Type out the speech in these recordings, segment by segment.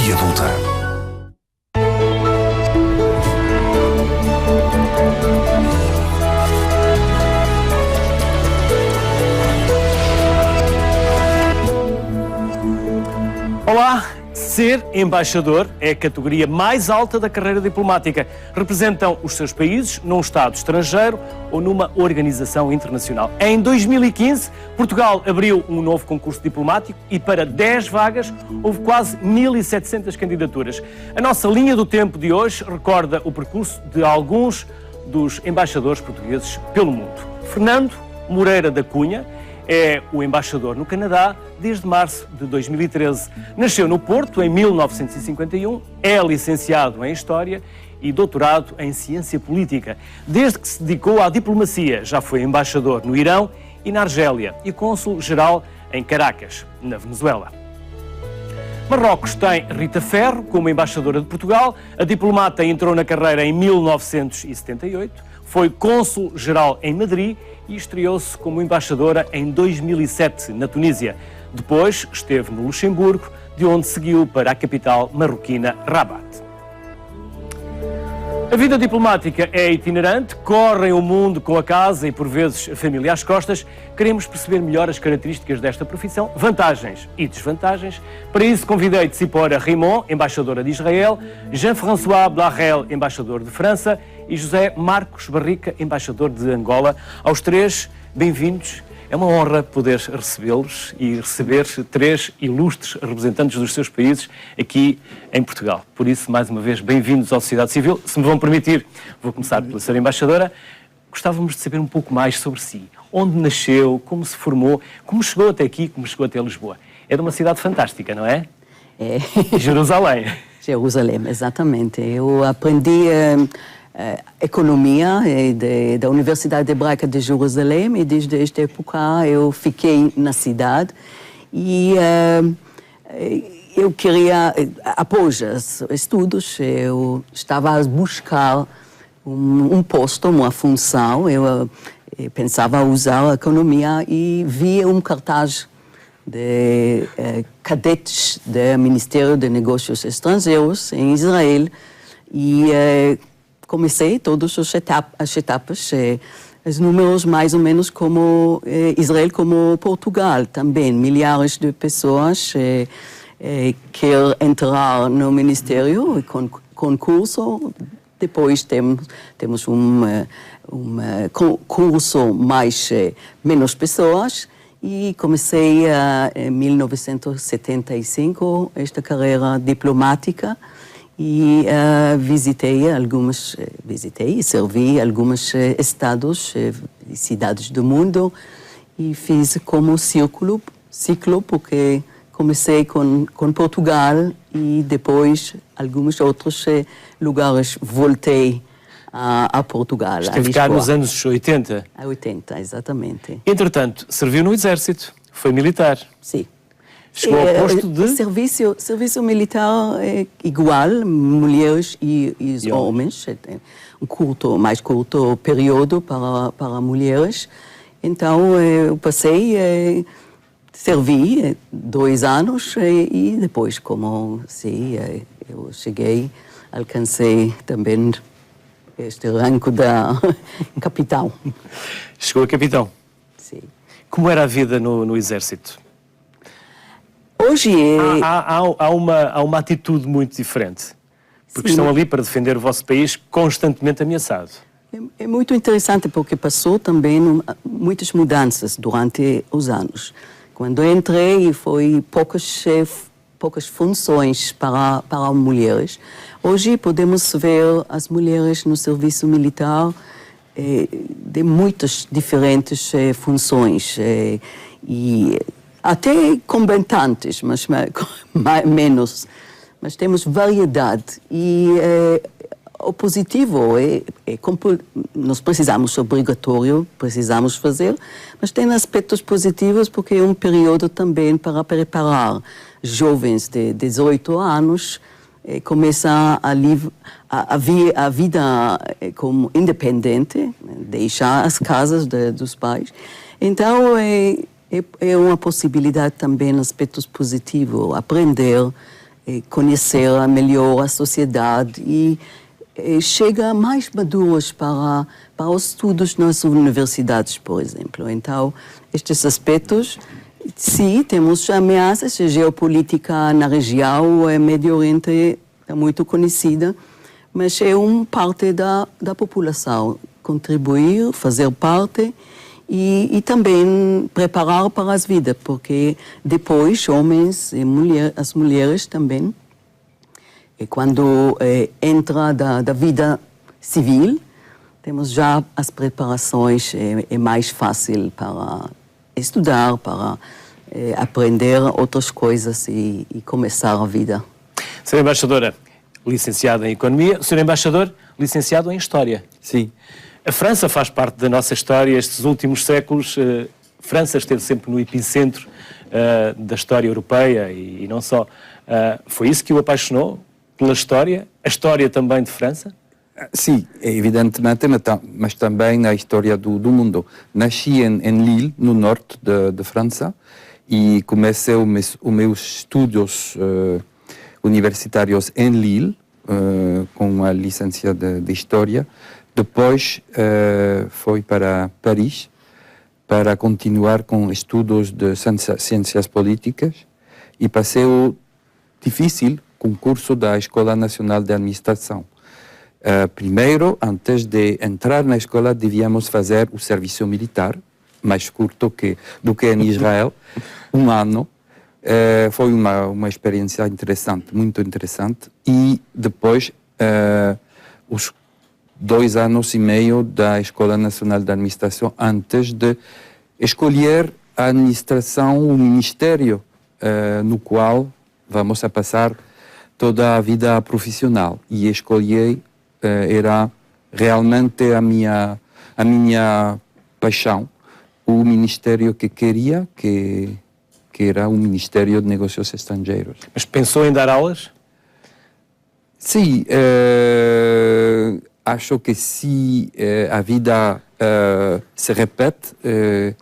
e adulta. Olá! Ser embaixador é a categoria mais alta da carreira diplomática. Representam os seus países num Estado estrangeiro ou numa organização internacional. Em 2015, Portugal abriu um novo concurso diplomático e para 10 vagas houve quase 1.700 candidaturas. A nossa linha do tempo de hoje recorda o percurso de alguns dos embaixadores portugueses pelo mundo. Fernando Moreira da Cunha é o embaixador no Canadá desde março de 2013. Nasceu no Porto em 1951, é licenciado em História e doutorado em Ciência Política. Desde que se dedicou à diplomacia, já foi embaixador no Irão e na Argélia e cônsul-geral em Caracas, na Venezuela. Marrocos tem Rita Ferro como embaixadora de Portugal. A diplomata entrou na carreira em 1978, foi cônsul-geral em Madrid e estreou-se como embaixadora em 2007, na Tunísia. Depois esteve no Luxemburgo, de onde seguiu para a capital marroquina, Rabat. A vida diplomática é itinerante, correm o mundo com a casa e, por vezes, a família às costas. Queremos perceber melhor as características desta profissão, vantagens e desvantagens. Para isso, convidei Tsipora Rimon, embaixadora de Israel, Jean-François Blarel, embaixador de França, e José Marcos Barrica, embaixador de Angola. Aos três, bem-vindos. É uma honra poder recebê-los e receber três ilustres representantes dos seus países aqui em Portugal. Por isso, mais uma vez, bem-vindos à sociedade civil. Se me vão permitir, vou começar pela senhora embaixadora. Gostávamos de saber um pouco mais sobre si. Onde nasceu, como se formou, como chegou até aqui, como chegou até Lisboa. É de uma cidade fantástica, não é? É. Jerusalém. Jerusalém, exatamente. Eu aprendi economia da Universidade Hebraica de Jerusalém e desde esta época eu fiquei na cidade e eu queria, após os estudos, eu estava a buscar um posto, uma função. Eu pensava usar a economia e vi um cartaz de cadetes do Ministério de Negócios Estrangeiros em Israel e comecei todas as etapas, os números mais ou menos como Israel, como Portugal também. Milhares de pessoas querem entrar no Ministério com concurso. Depois temos um curso menos pessoas. E comecei em 1975 esta carreira diplomática. E visitei e servi alguns estados e cidades do mundo e fiz como ciclo, porque comecei com Portugal e depois alguns outros lugares voltei a Portugal. Esteve cá nos anos 80? 80, exatamente. Entretanto, serviu no Exército, foi militar. Sim. Chegou ao posto de... Serviço militar é igual, mulheres e homens. Mais curto período para mulheres. Então, eu passei, servi 2 anos e depois, como sei, eu cheguei, alcancei também este rango da capitão. Chegou a capitão? Sim. Como era a vida no Exército? Hoje há uma atitude muito diferente, porque Sim. estão ali para defender o vosso país constantemente ameaçado. É muito interessante porque passou também muitas mudanças durante os anos. Quando eu entrei, foi poucas funções para mulheres. Hoje podemos ver as mulheres no serviço militar de muitas diferentes funções e até combatantes, mas menos. Mas temos variedade e o positivo nós precisamos fazer, mas tem aspectos positivos porque é um período também para preparar jovens de 18 anos começar a vida como independente, deixar as casas dos pais. Então, é uma possibilidade também, aspectos positivos, aprender conhecer melhor a sociedade e chega mais maduros para os estudos nas universidades, por exemplo. Então, estes aspectos, sim, temos ameaças, a geopolítica na região, o Médio Oriente é muito conhecida, mas é parte da população, contribuir, fazer parte e também preparar para as vidas, porque depois, homens e as mulheres também, e quando entra da vida civil, temos já as preparações, é mais fácil para estudar, para aprender outras coisas e começar a vida. Senhora Embaixadora, licenciada em Economia, Senhor Embaixador, licenciado em História. Sim. A França faz parte da nossa história. Estes últimos séculos, França esteve sempre no epicentro da história europeia e não só. Foi isso que o apaixonou pela história? A história também de França? Sim, evidentemente, mas também na história do mundo. Nasci em Lille, no norte de França, e comecei os meus estudos universitários em Lille, com a licencia de História. Depois fui para Paris para continuar com estudos de ciências políticas e passei o difícil concurso da Escola Nacional de Administração. Primeiro, antes de entrar na escola, devíamos fazer o serviço militar, mais curto do que em Israel, 1 ano. Foi uma experiência interessante, muito interessante. E depois, os 2 anos e meio da Escola Nacional de Administração, antes de escolher a administração, o ministério no qual vamos a passar toda a vida profissional. E escolhi, era realmente a minha paixão, o ministério que queria, que era o Ministério de Negócios Estrangeiros. Mas pensou em dar aulas? Sim, acho que se a vida se repete,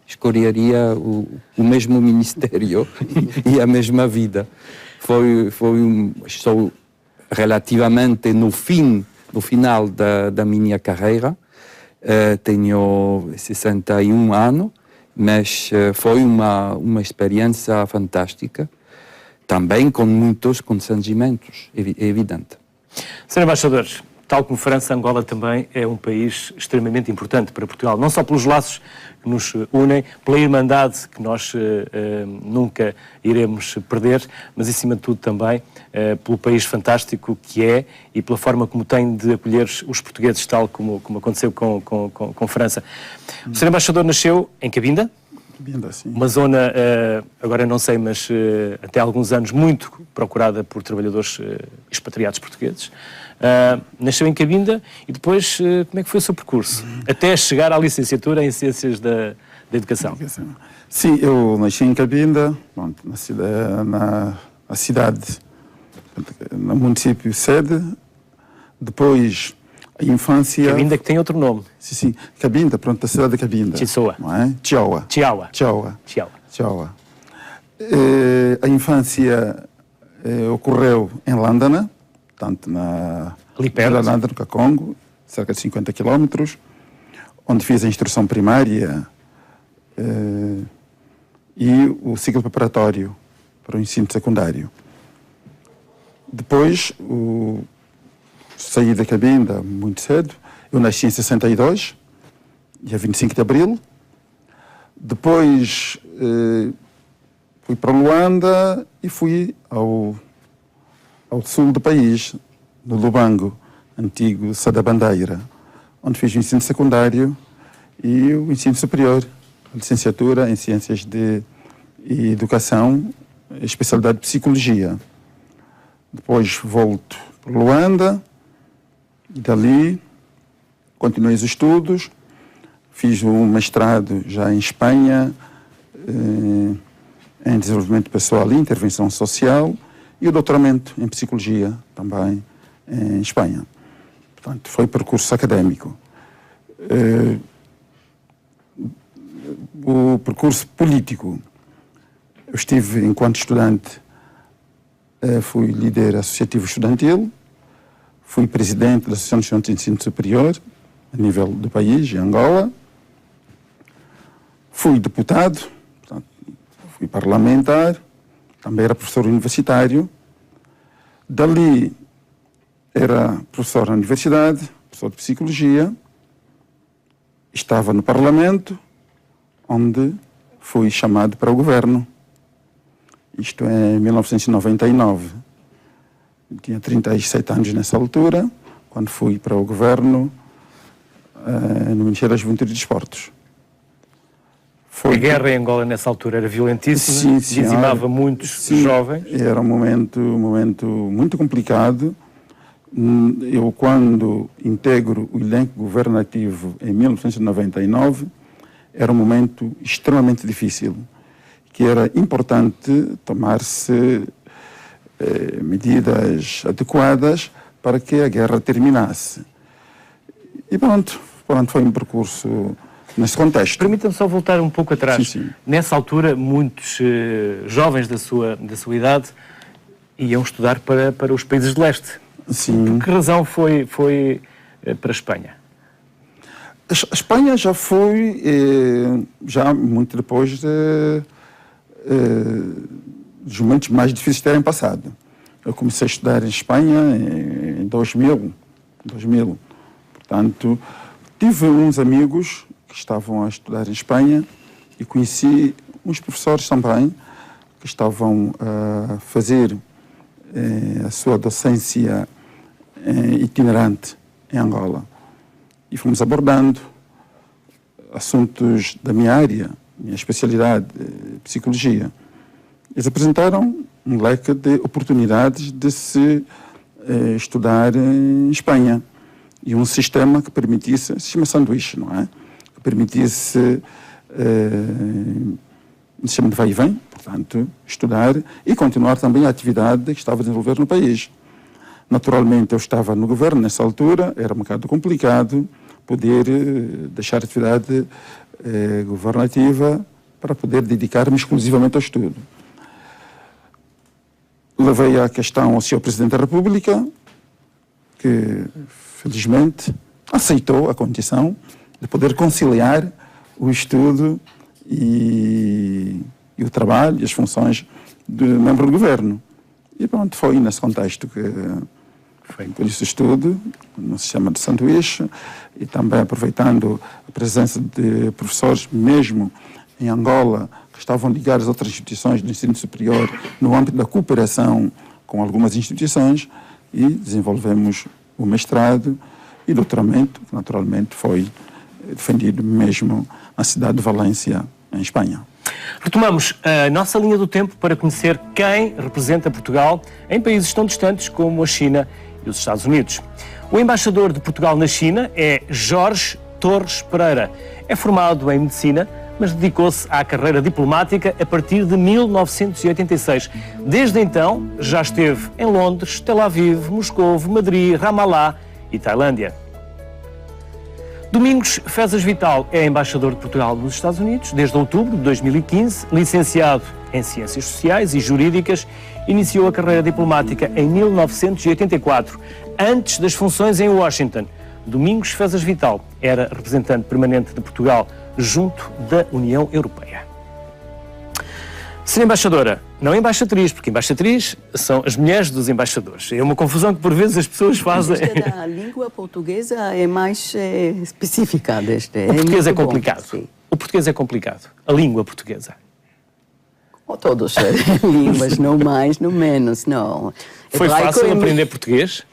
escolheria o mesmo ministério e a mesma vida. Estou relativamente no final da minha carreira, tenho 61 anos, mas foi uma experiência fantástica, também com muitos constrangimentos, é evidente. Senhor Embaixador, tal como França, Angola também é um país extremamente importante para Portugal, não só pelos laços que nos unem, pela irmandade que nós nunca iremos perder, mas, acima de tudo, também pelo país fantástico que é e pela forma como tem de acolher os portugueses, tal como aconteceu com França. O Sr. Embaixador nasceu em Cabinda, sim. Uma zona, agora não sei, mas até há alguns anos muito procurada por trabalhadores expatriados portugueses. Nasceu em Cabinda e depois, como é que foi o seu percurso? Até chegar à licenciatura em Ciências da Educação. Sim, eu nasci em Cabinda, na cidade, no município sede. Depois, a infância... Cabinda que tem outro nome. Sim, Cabinda, pronto, a cidade de Cabinda. Chisoa. Não é? Chiaua. A infância ocorreu em Lândana, portanto, ali perto, Lândana, no Cacongo, cerca de 50 quilómetros, onde fiz a instrução primária e o ciclo preparatório para o ensino secundário. Depois, saí da Cabinda muito cedo. Eu nasci em 62, dia 25 de abril. Depois fui para Luanda e fui ao sul do país, no Lubango, antigo Sá da Bandeira, onde fiz o ensino secundário e o ensino superior, a licenciatura em Ciências de Educação, especialidade de Psicologia. Depois volto para Luanda e dali continuei os estudos. Fiz um mestrado já em Espanha, em desenvolvimento pessoal e intervenção social, e o doutoramento em psicologia também em Espanha. Portanto, foi percurso académico. O percurso político, eu estive, enquanto estudante, fui líder associativo estudantil, fui presidente da Associação de Estudantes de Ensino Superior, a nível do país, em Angola. Fui deputado, portanto, fui parlamentar, também era professor universitário. Dali era professor na universidade, professor de psicologia. Estava no Parlamento, onde fui chamado para o governo. Isto é em 1999. Eu tinha 37 anos nessa altura, quando fui para o governo no Ministério da Juventude e Desportos. A guerra em Angola nessa altura era violentíssima, dizimava muitos jovens. Era um momento muito complicado. Eu, quando integro o elenco governativo em 1999, era um momento extremamente difícil, que era importante tomar-se medidas adequadas para que a guerra terminasse. E pronto, foi um percurso nesse contexto. Permita-me só voltar um pouco atrás. Sim. Nessa altura, muitos jovens da sua idade iam estudar para os países de leste. Sim. Por que razão foi para a Espanha? A Espanha já foi, já muito depois dos momentos mais difíceis terem passado. Eu comecei a estudar em Espanha em 2000. Portanto, tive uns amigos que estavam a estudar em Espanha e conheci uns professores também que estavam a fazer a sua docência itinerante em Angola. E fomos abordando assuntos da minha área, minha especialidade, psicologia. Eles apresentaram um leque de oportunidades de se estudar em Espanha e um sistema que permitisse, sistema sanduíche, não é? Que permitisse um sistema de vai e vem, portanto, estudar e continuar também a atividade que estava a desenvolver no país. Naturalmente, eu estava no governo nessa altura, era um bocado complicado poder deixar a atividade governativa para poder dedicar-me exclusivamente ao estudo. Levei a questão ao Sr. Presidente da República, que felizmente aceitou a condição de poder conciliar o estudo e o trabalho e as funções de membro do governo. E pronto, foi nesse contexto que foi por isso estudo no sistema de sanduíche e também aproveitando a presença de professores mesmo em Angola que estavam ligados a outras instituições do ensino superior no âmbito da cooperação com algumas instituições e desenvolvemos o mestrado e doutoramento, que naturalmente foi defendido mesmo na cidade de Valência, em Espanha. Retomamos a nossa linha do tempo para conhecer quem representa Portugal em países tão distantes como a China e os Estados Unidos. O embaixador de Portugal na China é Jorge Torres Pereira. É formado em medicina, mas dedicou-se à carreira diplomática a partir de 1986. Desde então, já esteve em Londres, Tel Aviv, Moscovo, Madrid, Ramallah e Tailândia. Domingos Fezas Vital é embaixador de Portugal nos Estados Unidos desde outubro de 2015, licenciado em Ciências Sociais e Jurídicas, iniciou a carreira diplomática em 1984, antes das funções em Washington. Domingos Fezas Vital era representante permanente de Portugal junto da União Europeia. Ser embaixadora, não embaixatriz, porque embaixatriz são as mulheres dos embaixadores. É uma confusão que por vezes as pessoas fazem. A língua portuguesa é mais específica deste. O português é complicado. Bom, o português é complicado. A língua portuguesa. Como todas as línguas, não mais, não menos, não. Foi fácil aprender português?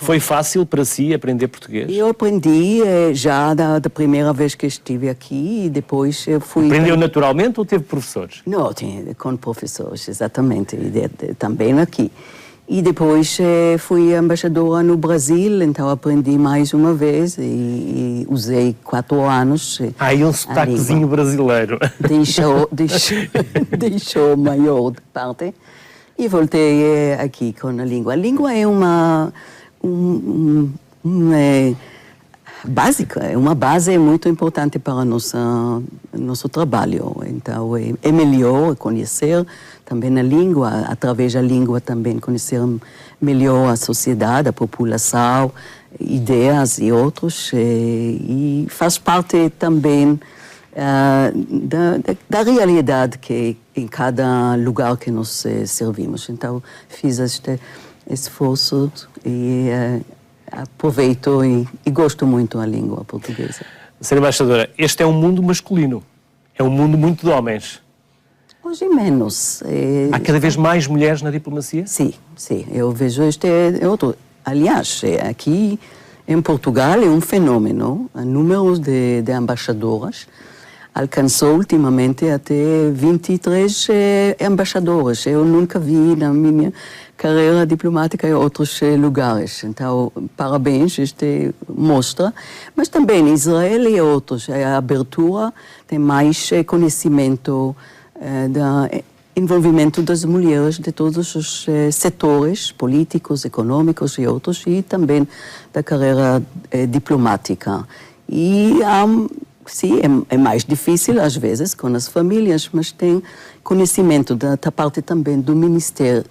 Foi fácil para si aprender português? Eu aprendi já da primeira vez que estive aqui e depois eu fui... Aprendeu naturalmente ou teve professores? Não, com professores, exatamente, também aqui. E depois fui embaixadora no Brasil, então aprendi mais uma vez e usei 4 anos. E um sotaquezinho brasileiro. Deixou maior de parte e voltei aqui com a língua. A língua é básica, é uma base muito importante para nosso trabalho. Então, é melhor conhecer também a língua, através da língua também conhecer melhor a sociedade, a população, ideias e outros, e faz parte também da realidade que em cada lugar que nós servimos. Então, fiz este esforço e aproveito e gosto muito da língua portuguesa. Senhora Embaixadora, este é um mundo masculino, é um mundo muito de homens. Hoje menos. Há cada vez mais mulheres na diplomacia? Sim, eu vejo este outro. Aliás, aqui em Portugal é um fenômeno. O número de embaixadoras alcançou ultimamente até 23 embaixadoras. Eu nunca vi na minha carreira diplomática em outros lugares. Então, parabéns, este mostra. Mas também Israel e outros. A abertura tem mais conhecimento do envolvimento das mulheres de todos os setores políticos, econômicos e outros, e também da carreira diplomática. E sim, é mais difícil às vezes com as famílias, mas tem conhecimento da parte também do ministério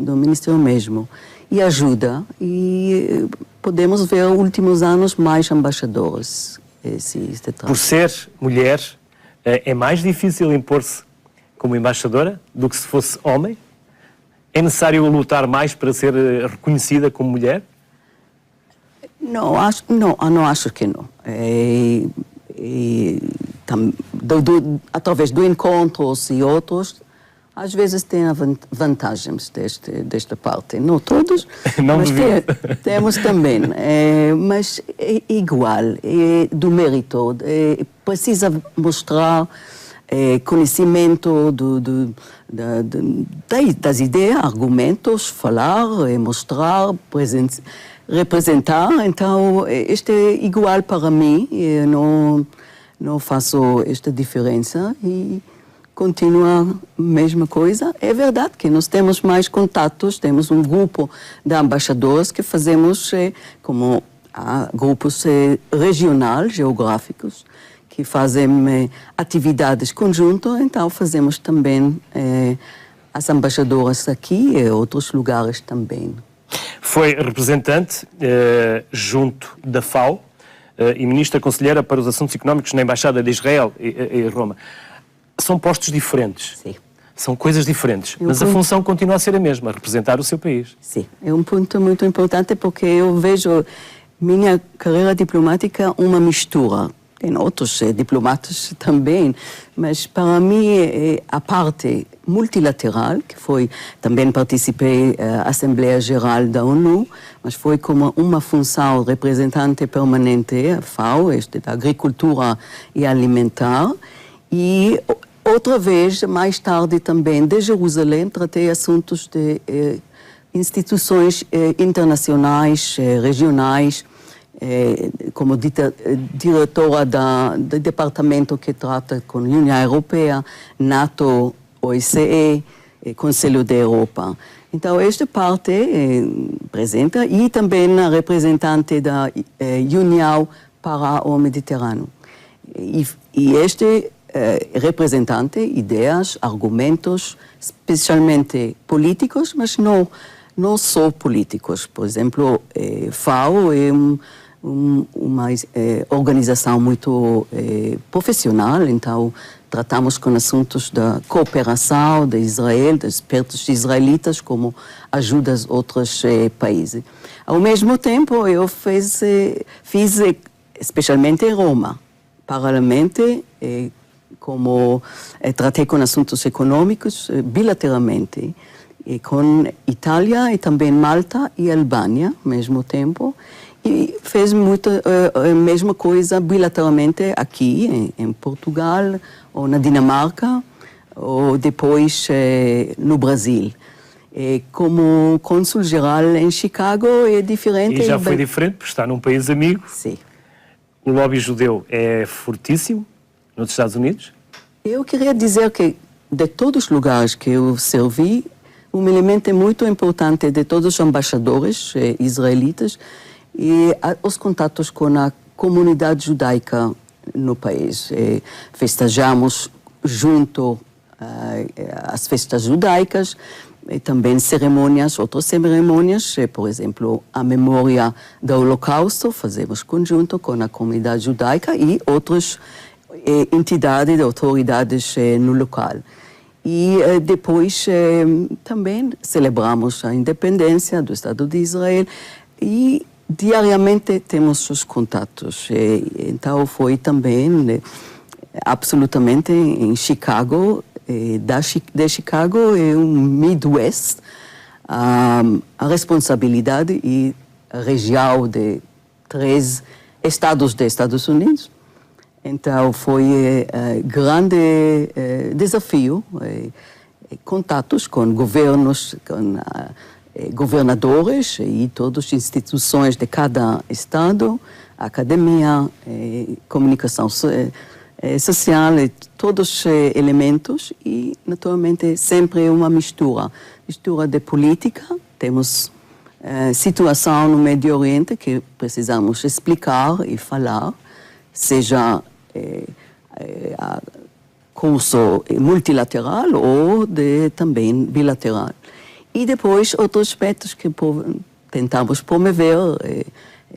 mesmo, e ajuda, e podemos ver nos últimos anos mais embaixadores. Por ser mulher, é mais difícil impor-se como embaixadora do que se fosse homem? É necessário lutar mais para ser reconhecida como mulher? Não acho que não. Através de encontros e outros, às vezes tem vantagens desta parte. Não todos, não mas temos também. Mas é igual, é do mérito. Precisa mostrar conhecimento das ideias, argumentos, falar, mostrar, representar. Então, este é igual para mim. Eu não faço esta diferença e continua a mesma coisa. É verdade que nós temos mais contatos, temos um grupo de embaixadores que fazemos como grupos regionais, geográficos, que fazem atividades conjuntas, então fazemos também as embaixadoras aqui e outros lugares também. Foi representante junto da FAO e ministra conselheira para os assuntos económicos na Embaixada de Israel em Roma. São postos diferentes. Sim. São coisas diferentes, mas a função continua a ser a mesma, representar o seu país. Sim, é um ponto muito importante porque eu vejo minha carreira diplomática uma mistura. Tem outros diplomatas também, mas para mim a parte multilateral, que foi, também participei da Assembleia Geral da ONU, mas foi como uma função representante permanente, a FAO, da agricultura e alimentar, e outra vez, mais tarde também, de Jerusalém, tratei assuntos de instituições internacionais, regionais, como diretora do departamento que trata com a União Europeia, NATO, OSCE, Conselho da Europa. Então, esta parte presente e também a representante da União para o Mediterrâneo. E este representante, ideias, argumentos, especialmente políticos, mas não só políticos. Por exemplo, FAO é uma organização muito profissional, então tratamos com assuntos da cooperação de Israel, dos expertos israelitas, como ajudas a outros países. Ao mesmo tempo, eu fiz especialmente em Roma, paralelamente, como tratei com assuntos econômicos bilateralmente, com Itália e também Malta e Albânia, ao mesmo tempo, e fez a mesma coisa bilateralmente aqui, em Portugal, ou na Dinamarca, ou depois no Brasil. Como cônsul-geral em Chicago é diferente. E já foi diferente, porque está num país amigo. Sim. O lobby judeu é fortíssimo nos Estados Unidos? Eu queria dizer que de todos os lugares que eu servi, um elemento muito importante de todos os embaixadores israelitas e os contatos com a comunidade judaica no país. Festejamos junto às festas judaicas, e também cerimônias, outras cerimônias, por exemplo, a memória do Holocausto, fazemos conjunto com a comunidade judaica e outras entidades, autoridades no local. E depois também celebramos a independência do Estado de Israel e diariamente temos os contatos. Então foi também absolutamente em Chicago, de Chicago e o Midwest, a responsabilidade e a região de 3 estados dos Estados Unidos. Então foi grande desafio, contatos com governos, com governadores e todas as instituições de cada estado, academia, comunicação social, todos os elementos e, naturalmente, sempre uma mistura de política. Temos situação no Médio Oriente que precisamos explicar e falar, seja curso multilateral ou também bilateral. E depois outros aspectos que tentamos promover,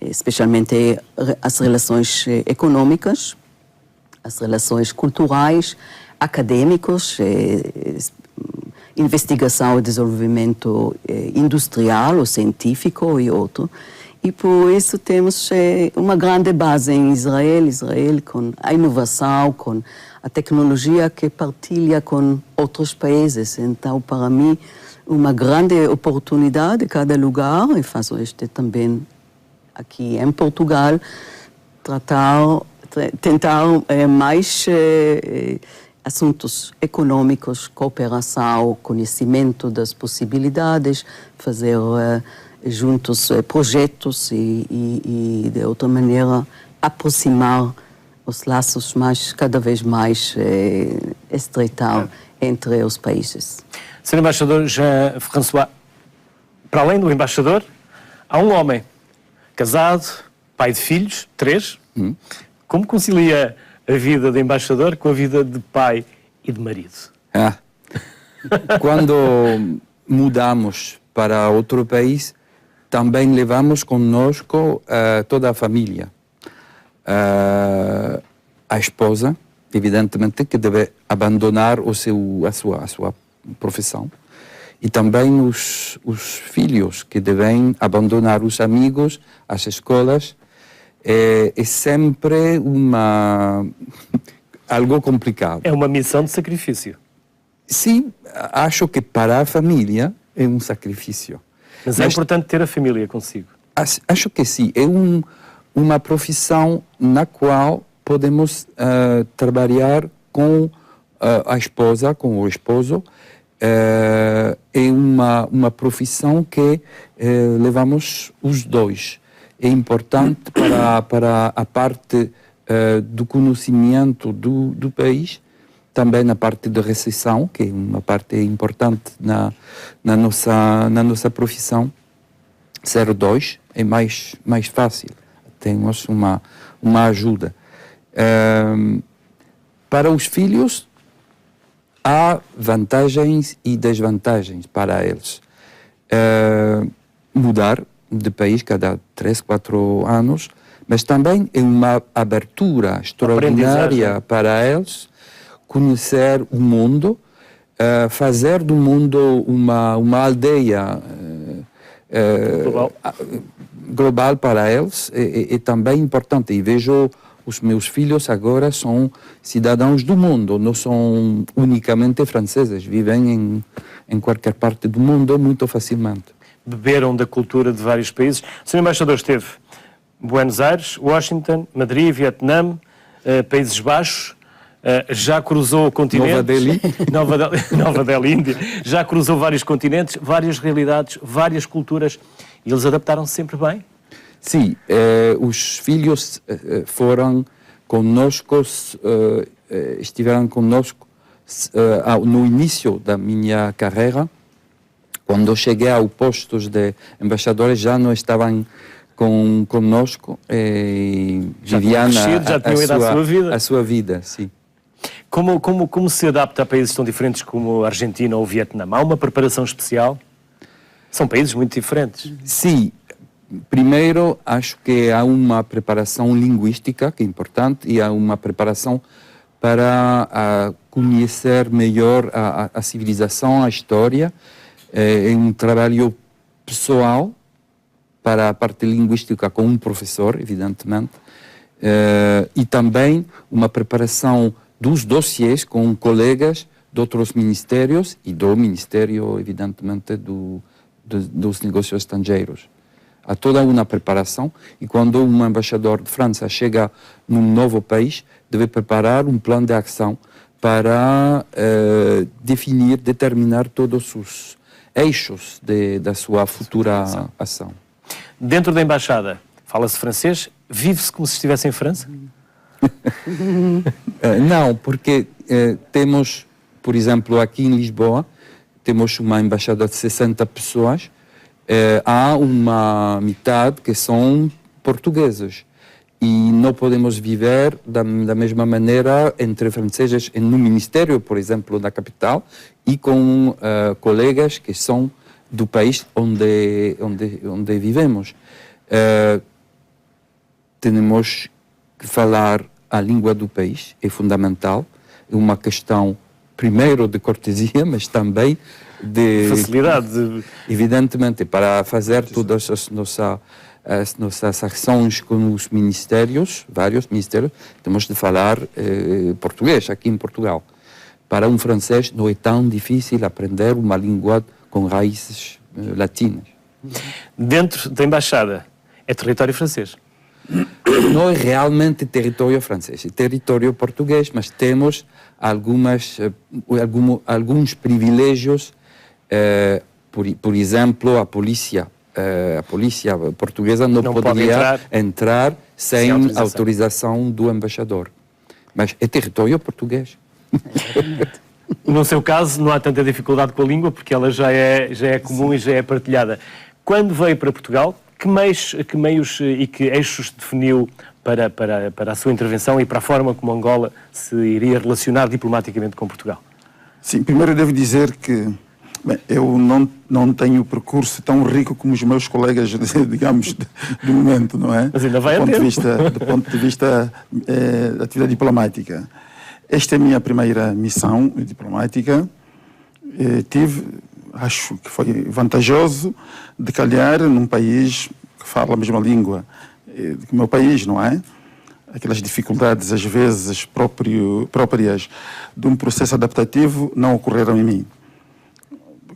especialmente as relações econômicas, as relações culturais, acadêmicos, investigação e desenvolvimento industrial ou científico e outro. E por isso temos uma grande base em Israel com a inovação, com a tecnologia que partilha com outros países. Então, para mim, uma grande oportunidade em cada lugar, e faço este também aqui em Portugal, tentar mais assuntos econômicos, cooperação, conhecimento das possibilidades, fazer juntos projetos e de outra maneira aproximar os laços cada vez mais estreitar entre os países. Sr. Embaixador Jean-François, para além do embaixador, há um homem casado, pai de filhos, 3. Como concilia a vida de embaixador com a vida de pai e de marido? Quando mudamos para outro país, também levamos conosco toda a família. A esposa, evidentemente, que deve abandonar a sua profissão. E também os filhos, que devem abandonar os amigos, as escolas. É sempre algo complicado. É uma missão de sacrifício. Sim, acho que para a família é um sacrifício. Mas é importante ter a família consigo. Acho que sim. É uma profissão na qual podemos trabalhar com a esposa, com o esposo. É uma profissão que levamos os dois. É importante para a parte do conhecimento do país, também na parte de recepção, que é uma parte importante na nossa profissão. Ser dois é mais fácil, temos uma ajuda. Para os filhos, há vantagens e desvantagens para eles. Mudar de país cada 3, 4 anos, mas também é uma abertura extraordinária para eles conhecer o mundo, fazer do mundo uma aldeia global para eles é também importante. E vejo os meus filhos agora são cidadãos do mundo, não são unicamente franceses, vivem em qualquer parte do mundo muito facilmente. Beberam da cultura de vários países. O Sr. Embaixador esteve em Buenos Aires, Washington, Madrid, Vietnã, Países Baixos, já cruzou o continente. Nova Delhi, Índia. Já cruzou vários continentes, várias realidades, várias culturas. E eles adaptaram-se sempre bem? Sim, os filhos foram conosco, estiveram conosco no início da minha carreira. Quando cheguei ao posto de embaixadores, já não estavam conosco e Já Viviana tinham crescido, já tinham ido à sua vida. a sua vida, sim. Como se adapta a países tão diferentes como a Argentina ou o Vietnã? Há uma preparação especial? São países muito diferentes. Sim, primeiro acho que há uma preparação linguística que é importante e há uma preparação para conhecer melhor a civilização, a história. É um trabalho pessoal para a parte linguística com um professor, evidentemente, e também uma preparação dos dossiês com colegas de outros ministérios e do Ministério, evidentemente, dos negócios estrangeiros. Há toda uma preparação e quando um embaixador de França chega num novo país, deve preparar um plano de ação para determinar todos os eixos da sua futura ação. Dentro da embaixada, fala-se francês? Vive-se como se estivesse em França? Não, porque temos, por exemplo, aqui em Lisboa, temos uma embaixada de 60 pessoas, há uma metade que são portugueses e não podemos viver da mesma maneira entre franceses no ministério, por exemplo, da capital, e com colegas que são do país onde vivemos. Temos que falar a língua do país, é fundamental, é uma questão, primeiro, de cortesia, mas também de facilidade. Evidentemente, para fazer todas as nossas ações com os ministérios, vários ministérios, temos de falar português aqui em Portugal. Para um francês não é tão difícil aprender uma língua com raízes latinas. Dentro da embaixada, é território francês? Não é realmente território francês, é território português, mas temos alguns privilégios, por exemplo, a polícia portuguesa não poderia entrar sem autorização do embaixador. Mas é território português. No seu caso, não há tanta dificuldade com a língua, porque ela já é comum. Sim. E já é partilhada. Quando veio para Portugal, que meios e que eixos definiu para a sua intervenção e para a forma como Angola se iria relacionar diplomaticamente com Portugal? Sim, primeiro eu devo dizer que eu não tenho percurso tão rico como os meus colegas, digamos, do momento, não é? Mas ainda vai do ponto de vista da atividade diplomática. Esta é a minha primeira missão diplomática. Acho que foi vantajoso de calhar num país que fala a mesma língua que o meu país, não é? Aquelas dificuldades, às vezes, próprias de um processo adaptativo não ocorreram em mim.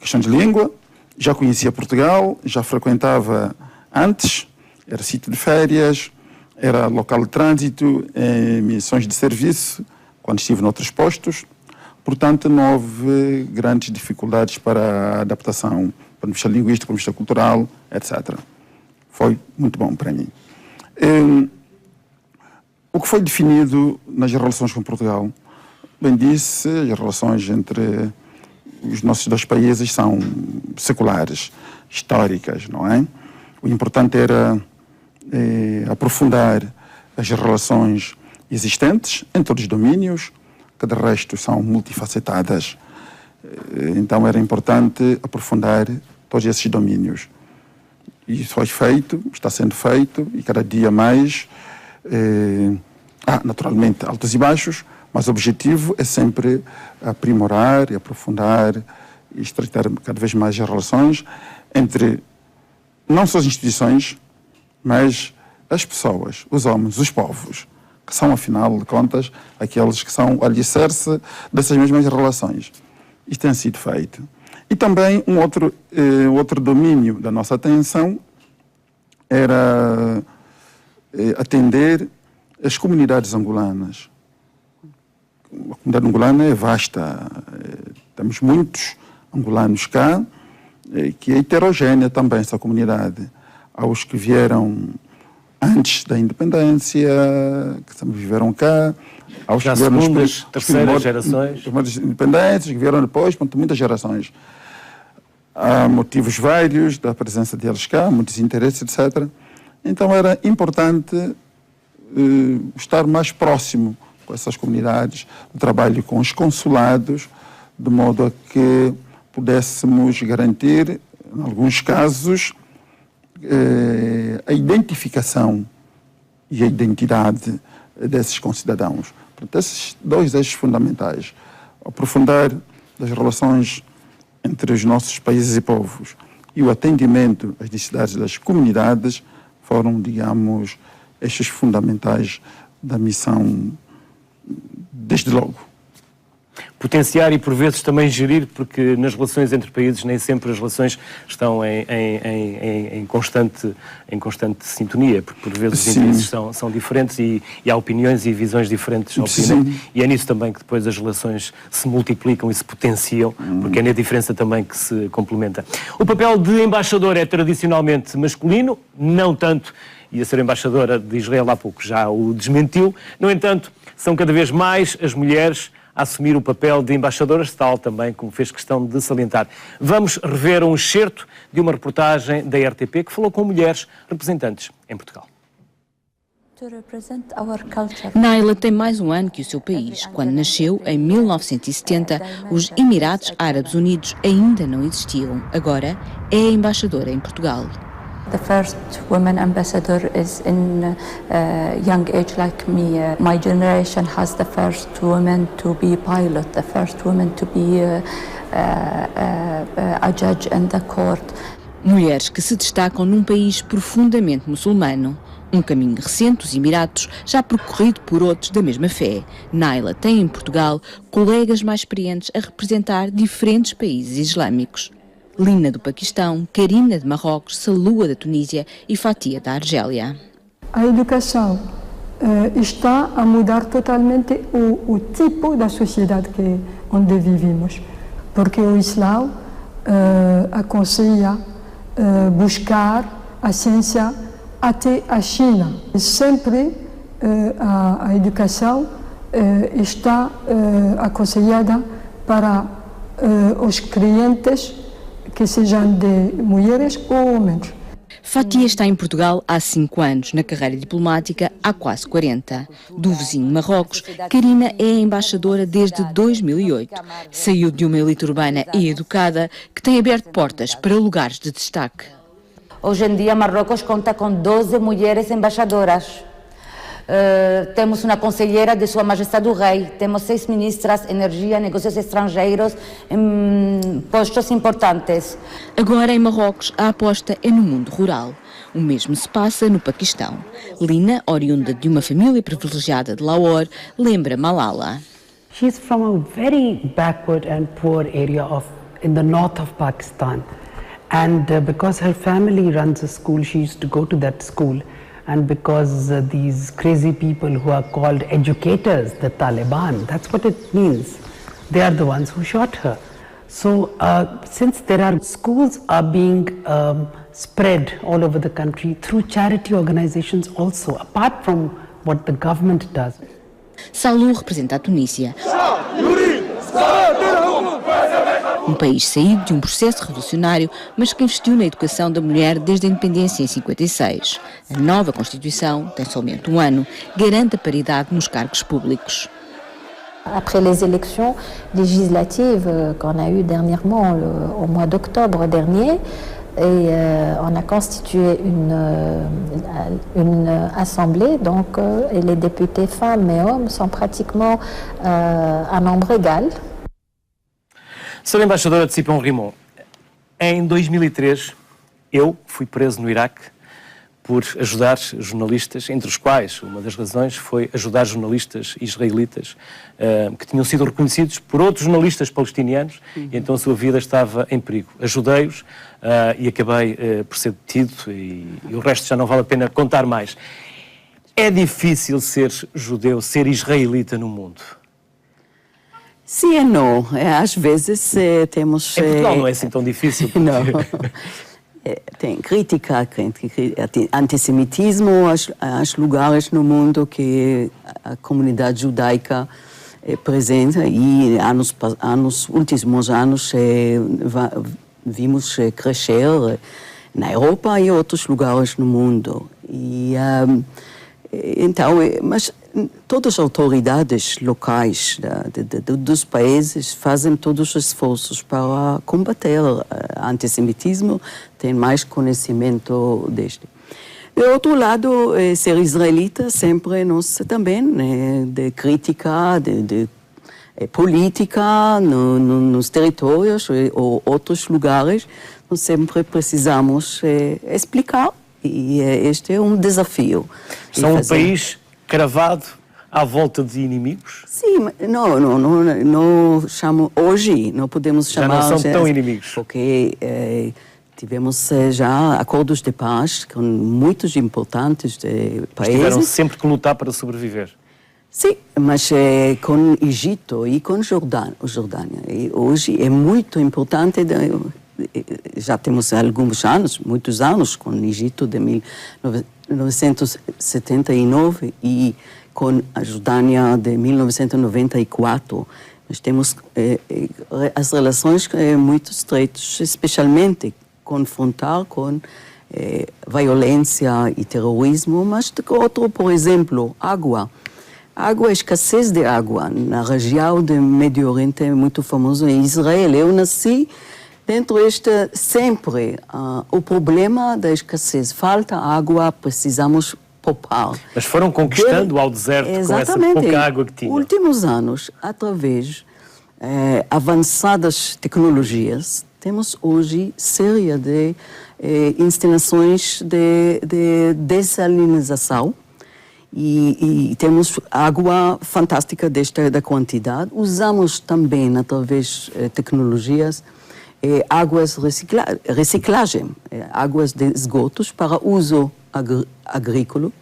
Questão de língua, já conhecia Portugal, já frequentava antes, era sítio de férias, era local de trânsito, missões de serviço, quando estive noutros postos. Portanto, não houve grandes dificuldades para a adaptação, para vista linguística, para vista cultural, etc. Foi muito bom para mim. O que foi definido nas relações com Portugal? Bem disse, as relações entre os nossos dois países são seculares, históricas, não é? O importante era aprofundar as relações existentes em todos os domínios, que de resto são multifacetadas. Então era importante aprofundar todos esses domínios. E isso foi feito, está sendo feito, e cada dia mais, naturalmente, altos e baixos, mas o objetivo é sempre aprimorar e aprofundar e estreitar cada vez mais as relações entre não só as instituições, mas as pessoas, os homens, os povos, que são, afinal de contas, aqueles que são o alicerce dessas mesmas relações. Isto tem sido feito. E também um outro domínio da nossa atenção era atender as comunidades angolanas. A comunidade angolana é vasta. Temos muitos angolanos cá, que é heterogénea também essa comunidade. Há os que vieram antes da independência, que também viveram cá. Há os já que vieram segundas, terceiras gerações. Os independentes, que vieram depois, muitas gerações. Há motivos vários da presença deles cá, muitos interesses, etc. Então era importante estar mais próximo com essas comunidades, o trabalho com os consulados, de modo a que pudéssemos garantir, em alguns casos, a identificação e a identidade desses concidadãos. Portanto, esses dois eixos fundamentais, aprofundar as relações entre os nossos países e povos e o atendimento às necessidades das comunidades, foram, digamos, eixos fundamentais da missão desde logo. Potenciar e, por vezes, também gerir, porque nas relações entre países nem sempre as relações estão em constante sintonia, porque, por vezes, os interesses são diferentes e há opiniões e visões diferentes, obviamente. E é nisso também que depois as relações se multiplicam e se potenciam, porque é na diferença também que se complementa. O papel de embaixador é tradicionalmente masculino, não tanto, e a ser embaixadora de Israel há pouco já o desmentiu. No entanto, são cada vez mais as mulheres a assumir o papel de embaixadoras, tal também como fez questão de salientar. Vamos rever um excerto de uma reportagem da RTP que falou com mulheres representantes em Portugal. Naila tem mais um ano que o seu país. Quando nasceu, em 1970, os Emirados Árabes Unidos ainda não existiam. Agora é a embaixadora em Portugal. The first woman ambassador is in young age like me. My generation has the first woman to be pilot, the first woman to be a judge in the court. Mulheres que se destacam num país profundamente muçulmano. Um caminho recente, os Emirados, já percorrido por outros da mesma fé. Naila tem em Portugal colegas mais experientes a representar diferentes países islâmicos. Lina do Paquistão, Karina de Marrocos, Salua da Tunísia e Fatia da Argélia. A educação está a mudar totalmente o tipo da sociedade onde vivemos, porque o Islã aconselha buscar a ciência até a China. Sempre a educação está aconselhada para os clientes que sejam de mulheres ou homens. Fatia está em Portugal há 5 anos, na carreira diplomática há quase 40. Do vizinho Marrocos, Karina é a embaixadora desde 2008. Saiu de uma elite urbana e educada que tem aberto portas para lugares de destaque. Hoje em dia, Marrocos conta com 12 mulheres embaixadoras. Temos uma conselheira de Sua Majestade o Rei, temos 6 ministras, energia, negócios estrangeiros, postos importantes. Agora, em Marrocos, a aposta é no mundo rural. O mesmo se passa no Paquistão. Lina, oriunda de uma família privilegiada de Lahore, lembra Malala. She's from a very backward and poor area in the north of Pakistan. And because her family runs a school, she used to go to that school. And because these crazy people who are called educators, the Taliban, that's what it means. They are the ones who shot her. So since there are schools are being spread all over the country through charity organizations also, apart from what the government does. Salou representa a Tunísia. Um país saído de um processo revolucionário, mas que investiu na educação da mulher desde a independência em 56. A nova Constituição tem somente 1 ano, garante a paridade nos cargos públicos. Après les élections législatives qu'on a eues dernièrement, au mois d'octobre dernier, et on a constitué une assemblée, donc et les députés femmes et hommes sont pratiquement à nombre égal. Sra. Embaixadora de Cipão Rimon, em 2003 eu fui preso no Iraque por ajudar jornalistas, entre os quais uma das razões foi ajudar jornalistas israelitas que tinham sido reconhecidos por outros jornalistas palestinianos e então a sua vida estava em perigo. Ajudei-os e acabei por ser detido e o resto já não vale a pena contar mais. É difícil ser judeu, ser israelita no mundo? Sim e não. Às vezes temos... Em Portugal não é assim tão difícil. Porque... Não. Tem crítica, antissemitismo, há lugares no mundo que a comunidade judaica é presente e nos últimos anos vimos crescer na Europa e outros lugares no mundo. Então, mas todas as autoridades locais dos países fazem todos os esforços para combater o antissemitismo, têm mais conhecimento deste. De outro lado, ser israelita sempre nós também, né, de crítica, de política nos territórios ou outros lugares, nós sempre precisamos explicar. E este é um desafio. São um país cravado à volta de inimigos? Sim, não chamo hoje, não podemos chamar... Já não são tão inimigos. Porque tivemos já acordos de paz com muitos importantes países. Tiveram sempre que lutar para sobreviver. Sim, mas com Egito e com Jordânia. E hoje é muito importante... Já temos muitos anos, com o Egito de 1979 e com a Jordânia de 1994. Nós temos as relações muito estreitas, especialmente confrontar com violência e terrorismo, mas outro, por exemplo, água. A escassez de água na região do Médio Oriente é muito famoso em Israel. Eu nasci dentro sempre o problema da escassez. Falta água, precisamos poupar. Mas foram conquistando ao deserto com essa pouca água que tinham. Últimos anos, através avançadas tecnologias, temos hoje série de instalações de dessalinização e temos água fantástica da quantidade. Usamos também, através de tecnologias, águas reciclagem, águas de esgotos para uso agrícola.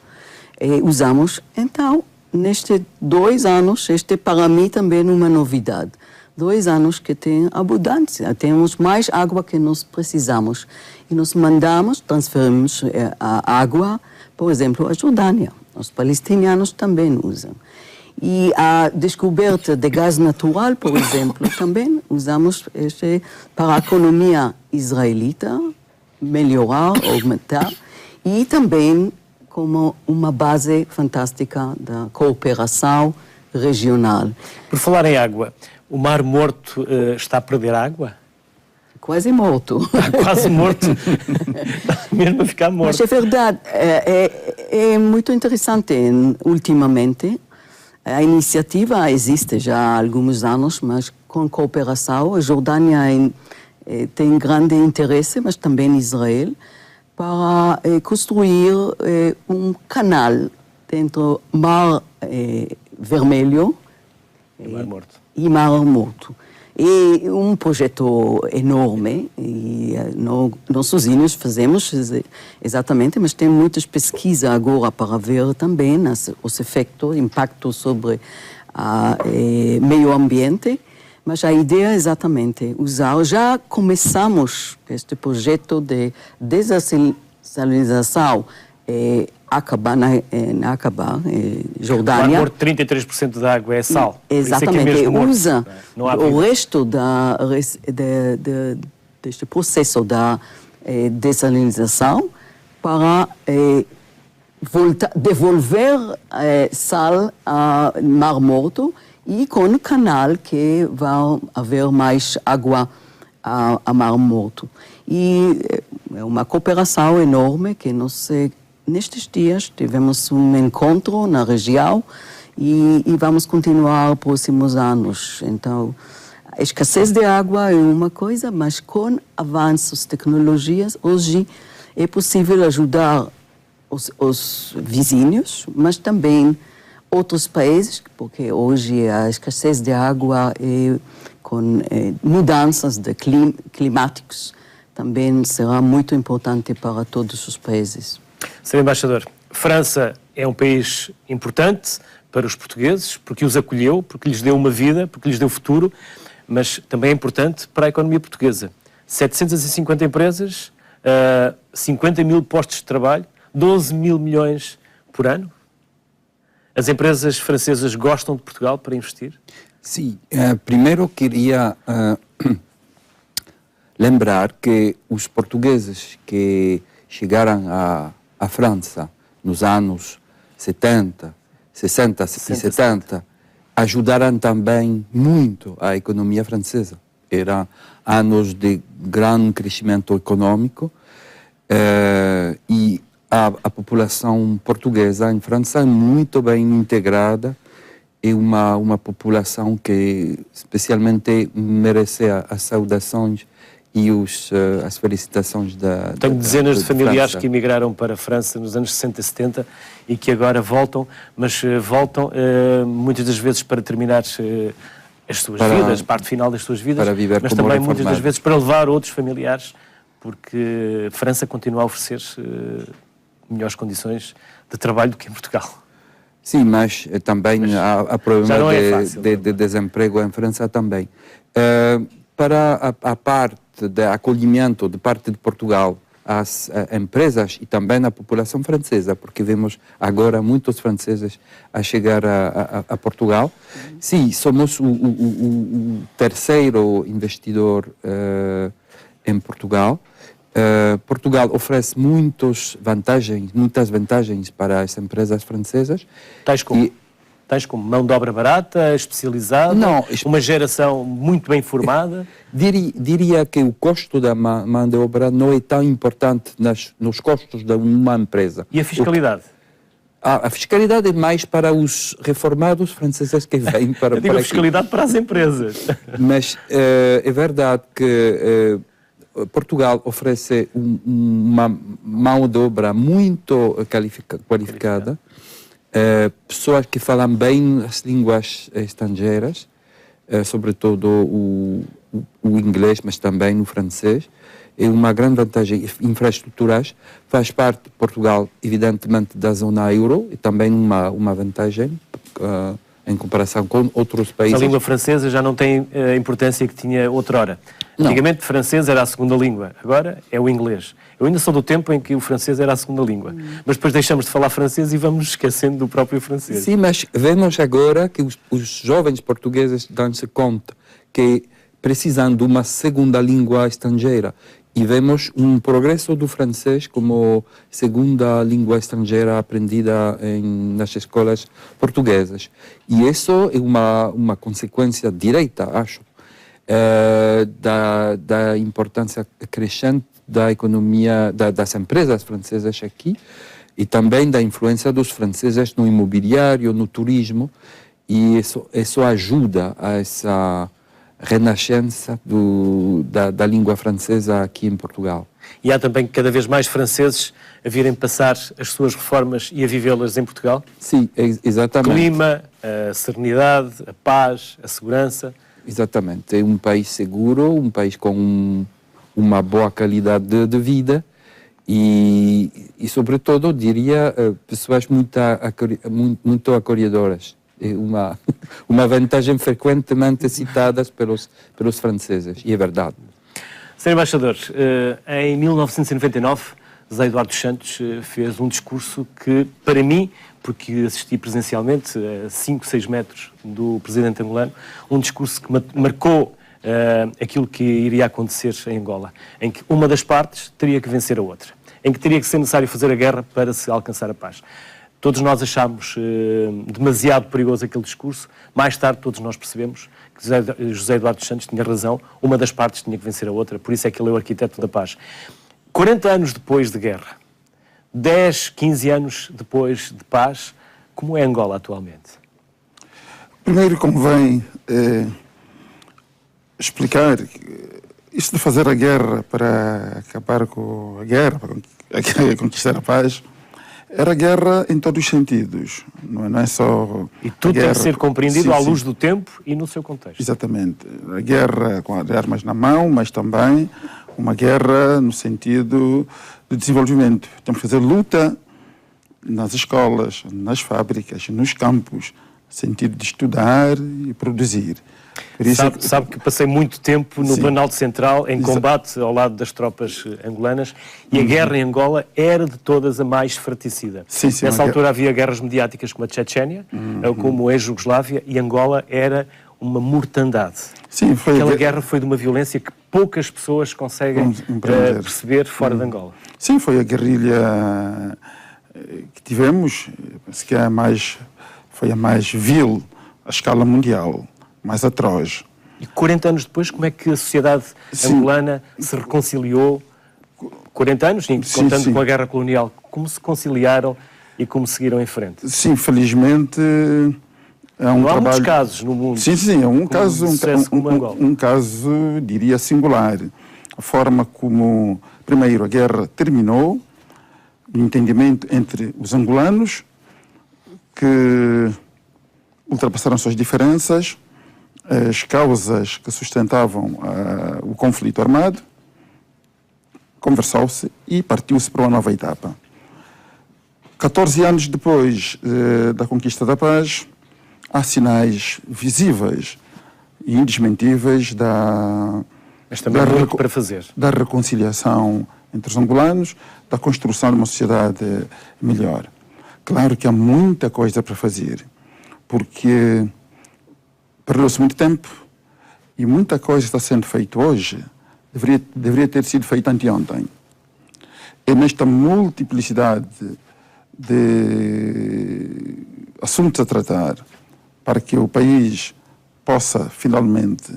Usamos, então, nestes 2 anos, este para mim também é uma novidade. 2 anos que tem abundância, temos mais água que nós precisamos. E nós transferimos a água, por exemplo, à Jordânia. Os palestinianos também usam. E a descoberta de gás natural, por exemplo, também usamos para a economia israelita, melhorar, aumentar, e também como uma base fantástica da cooperação regional. Por falar em água, o Mar Morto está a perder água? Quase morto. Está quase morto. Está mesmo a ficar morto. Mas é verdade, é muito interessante ultimamente. A iniciativa existe já há alguns anos, mas com cooperação. A Jordânia tem grande interesse, mas também Israel, para construir um canal dentro do Mar Vermelho e Mar Morto. É um projeto enorme e nós sozinhos fazemos exatamente, mas tem muitas pesquisas agora para ver também os efeitos, impacto sobre o meio ambiente, mas a ideia é exatamente usar. Já começamos este projeto de dessalinização na Aqaba, Jordânia. Mar Morto, 33% da água é sal. Exatamente, usa o resto deste processo da dessalinização para devolver sal ao Mar Morto e com o canal que vai haver mais água ao Mar Morto. E é uma cooperação enorme que nós... Nestes dias tivemos um encontro na região e vamos continuar nos próximos anos. Então, a escassez de água é uma coisa, mas com avanços, tecnologias, hoje é possível ajudar os vizinhos, mas também outros países, porque hoje a escassez de água com mudanças climáticas também será muito importante para todos os países. Sr. Embaixador, França é um país importante para os portugueses, porque os acolheu, porque lhes deu uma vida, porque lhes deu futuro, mas também é importante para a economia portuguesa. 750 empresas, 50 mil postos de trabalho, 12 mil milhões por ano. As empresas francesas gostam de Portugal para investir? Sim, primeiro queria lembrar que os portugueses que chegaram à França nos anos 60 e 70, ajudaram também muito a economia francesa. Eram anos de grande crescimento econômico e a população portuguesa em França é muito bem integrada. É uma população que especialmente merece as saudações e as felicitações da Tenho dezenas de familiares França. que emigraram para a França nos anos 60 e 70 e que agora voltam, mas voltam muitas das vezes para terminar as suas vidas, parte final das suas vidas, para viver mas como também muitas das reformados. vezes para levar outros familiares, porque a França continua a oferecer melhores condições de trabalho do que em Portugal. Sim, mas também há problema já não é fácil, de desemprego em França também. Para a parte de acolhimento de parte de Portugal às empresas e também à população francesa, porque vemos agora muitos franceses a chegar a Portugal. Sim, somos o terceiro investidor em Portugal. Portugal oferece muitas vantagens para as empresas francesas. Tais como mão de obra barata, especializada, Não, uma geração muito bem formada. Diria que o custo da mão de obra não é tão importante nos custos de uma empresa. E a fiscalidade? A fiscalidade é mais para os reformados franceses que vêm para Eu digo para a fiscalidade para as empresas. Mas é verdade que Portugal oferece uma mão de obra muito qualificada, pessoas que falam bem as línguas estrangeiras, sobretudo o inglês, mas também o francês. É uma grande vantagem. Infraestruturas faz parte de Portugal, evidentemente, da zona euro e também uma vantagem em comparação com outros países. A língua francesa já não tem a importância que tinha outrora. Não. Antigamente, francês era a segunda língua, agora é o inglês. Eu ainda sou do tempo em que o francês era a segunda língua, mas depois deixamos de falar francês e vamos esquecendo do próprio francês. Sim, mas vemos agora que os jovens portugueses dão-se conta que precisam de uma segunda língua estrangeira e vemos um progresso do francês como segunda língua estrangeira aprendida nas escolas portuguesas. E isso é uma consequência direta, acho, da importância crescente da economia, das empresas francesas aqui e também da influência dos franceses no imobiliário, no turismo, e isso ajuda a essa renascença da língua francesa aqui em Portugal. E há também cada vez mais franceses a virem passar as suas reformas e a vivê-las em Portugal? Sim, exatamente. Clima, a serenidade, a paz, a segurança. Exatamente. É um país seguro, um país com uma boa qualidade de vida e sobretudo, diria, pessoas muito acolhedoras. É uma vantagem frequentemente citada pelos franceses, e é verdade. Sr. Embaixador, em 1999, José Eduardo dos Santos fez um discurso que, para mim, porque assisti presencialmente a 5, 6 metros do presidente angolano, um discurso que marcou aquilo que iria acontecer em Angola, em que uma das partes teria que vencer a outra, em que teria que ser necessário fazer a guerra para se alcançar a paz. Todos nós achámos demasiado perigoso aquele discurso. Mais tarde todos nós percebemos que José Eduardo dos Santos tinha razão, uma das partes tinha que vencer a outra, por isso é que ele é o arquiteto da paz. 40 anos depois de guerra, 10, 15 anos depois de paz, como é Angola atualmente? Primeiro convém explicar que isto de fazer a guerra para acabar com a guerra, para conquistar a paz, era guerra em todos os sentidos, não é só... E tudo tem que ser compreendido sim, à luz sim. do tempo e no seu contexto. Exatamente. A guerra com as armas na mão, mas também uma guerra no sentido de desenvolvimento. Temos que fazer luta nas escolas, nas fábricas, nos campos, no sentido de estudar e produzir. Por isso Sabe que passei muito tempo no Sim. Planalto Central em combate ao lado das tropas angolanas e a guerra em Angola era de todas a mais fratricida. Sim, sim, Nessa uma altura havia guerras mediáticas como a Chechênia, como a Jugoslávia, e Angola era uma mortandade. Sim, foi Aquela guerra foi de uma violência que poucas pessoas conseguem perceber fora de Angola. Sim, foi a guerrilha que tivemos, penso que foi a mais vil à escala mundial, mais atroz. E 40 anos depois, como é que a sociedade angolana se reconciliou? 40 anos, contando com a guerra colonial, como se conciliaram e como seguiram em frente? Sim, felizmente é um Não há trabalho... muitos casos no mundo. Sim, é um como caso, diria, singular. A forma como, primeiro, a guerra terminou, o entendimento entre os angolanos, que ultrapassaram suas diferenças, as causas que sustentavam o conflito armado, conversou-se e partiu-se para uma nova etapa. 14 anos depois da conquista da paz, há sinais visíveis e indesmentíveis Mas também há muito para fazer. Da reconciliação entre os angolanos, da construção de uma sociedade melhor. Claro que há muita coisa para fazer, porque perdeu-se muito tempo e muita coisa está sendo feita hoje, deveria ter sido feita anteontem. É nesta multiplicidade de assuntos a tratar para que o país possa finalmente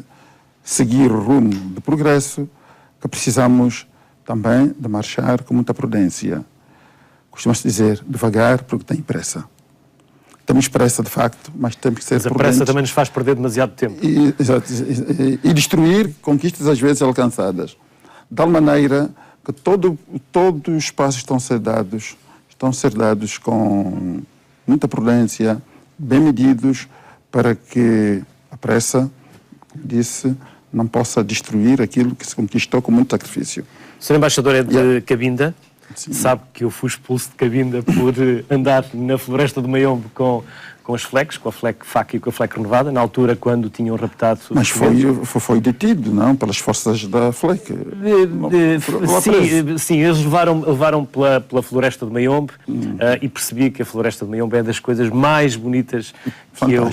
seguir o rumo de progresso que precisamos também de marchar com muita prudência. Costuma-se dizer devagar porque tem pressa. Temos pressa, de facto, mas temos que ser prudentes. Mas a pressa também nos faz perder demasiado tempo. E destruir conquistas às vezes alcançadas. De tal maneira que todos os passos estão a ser dados com muita prudência, bem medidos, para que a pressa, como disse, não possa destruir aquilo que se conquistou com muito sacrifício. O Sr. Embaixador é de Cabinda. Sim. Sabe que eu fui expulso de Cabinda por andar na floresta do Mayombe com as FLECs, com a FLEC FAC e com a FLEC renovada, na altura quando tinham raptado... Mas foi detido, não? Pelas forças da FLEC? Sim, eles levaram pela floresta do Mayombe e percebi que a floresta do Mayombe é das coisas mais bonitas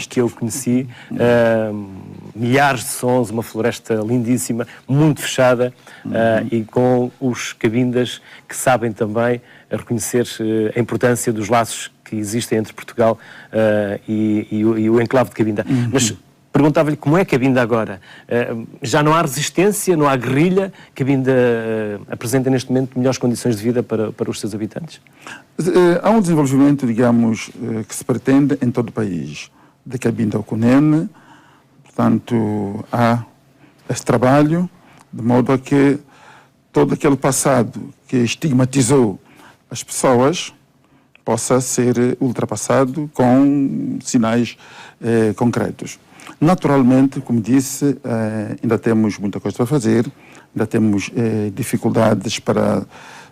que eu conheci. Milhares de sons, uma floresta lindíssima, muito fechada e com os cabindas que sabem também reconhecer a importância dos laços que existem entre Portugal e o enclave de Cabinda. Mas perguntava-lhe como é Cabinda agora? Já não há resistência, não há guerrilha? Cabinda apresenta neste momento melhores condições de vida para os seus habitantes? Há um desenvolvimento, digamos, que se pretende em todo o país. De Cabinda ao Cunene, portanto, há esse trabalho, de modo a que todo aquele passado que estigmatizou as pessoas possa ser ultrapassado com sinais concretos. Naturalmente, como disse, ainda temos muita coisa para fazer, ainda temos dificuldades para